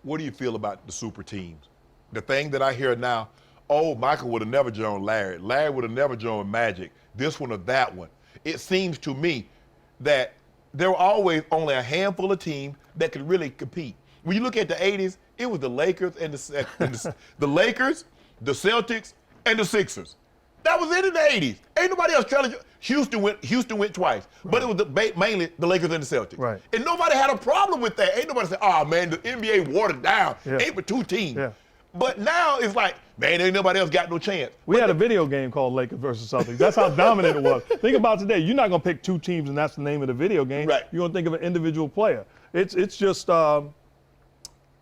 what do you feel about the super teams? The thing that I hear now, oh, Michael would have never joined Larry. Larry would have never joined Magic. This one or that one. It seems to me that there were always only a handful of teams that could really compete. When you look at the 80s, it was the Lakers and the Lakers, the Celtics, and the Sixers. That was it in the 80s. Ain't nobody else challenging. Houston went twice, but it was mainly the Lakers and the Celtics. Right. And nobody had a problem with that. Ain't nobody said, oh man, the NBA watered down. Ain't but two teams. Yeah. But now it's like, man, ain't nobody else got no chance. We had a video game called Lakers versus Celtics. That's how dominant it was. Think about today. You're not going to pick two teams and that's the name of the video game. Right. You're going to think of an individual player. It's just, I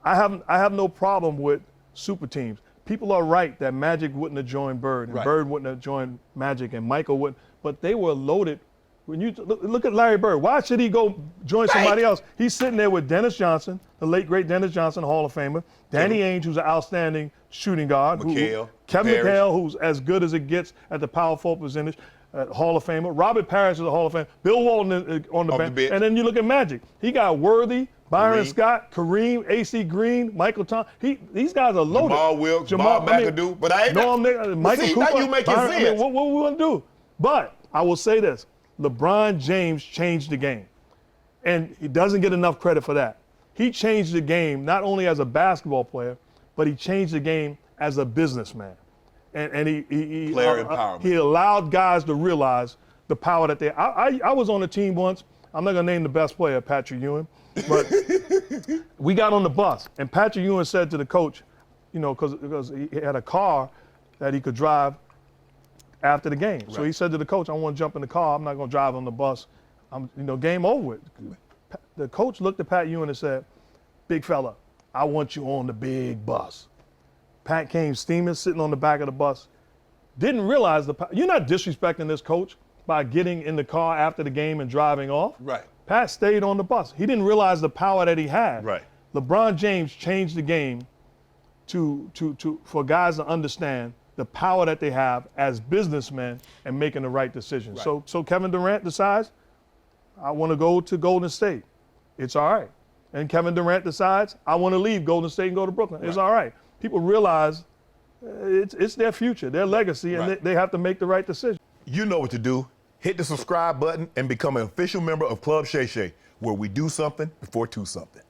have no problem with super teams. People are right that Magic wouldn't have joined Bird, and Bird wouldn't have joined Magic, and Michael wouldn't. But they were loaded. When you look at Larry Bird, why should he go join somebody else? He's sitting there with Dennis Johnson, the late great Dennis Johnson, Hall of Famer, Danny Ainge, who's an outstanding shooting guard, Kevin McHale, who's as good as it gets at the power forward position, Hall of Famer, Robert Parrish is a Hall of Famer, Bill Walton on the bench, and then you look at Magic. He got Worthy, Byron Scott, Kareem, AC Green, Michael Thompson. These guys are loaded. Jamal Wilkes, Bob McAdoo, but I ain't Michael Cooper. Now you making sense. I mean, what we want to do? But I will say this. LeBron James changed the game, and he doesn't get enough credit for that. He changed the game not only as a basketball player, but he changed the game as a businessman. And player empowerment. He allowed guys to realize the power that they. I was on a team once. I'm not gonna name the best player, Patrick Ewing, but we got on the bus, and Patrick Ewing said to the coach, you know, because he had a car that he could drive after the game. So he said to the coach, I want to jump in the car. I'm not going to drive on the bus. Game over with. The coach looked at Pat Ewing and said, big fella, I want you on the big bus. Pat came steaming, sitting on the back of the bus. Didn't realize you're not disrespecting this coach by getting in the car after the game and driving off. Right. Pat stayed on the bus. He didn't realize the power that he had. Right. LeBron James changed the game for guys to understand the power that they have as businessmen and making the right decisions. Right. So Kevin Durant decides, I want to go to Golden State. It's all right. And Kevin Durant decides, I want to leave Golden State and go to Brooklyn. It's all right. People realize it's their future, their legacy, and they have to make the right decision. You know what to do. Hit the subscribe button and become an official member of Club Shay Shay, where we do something before two something.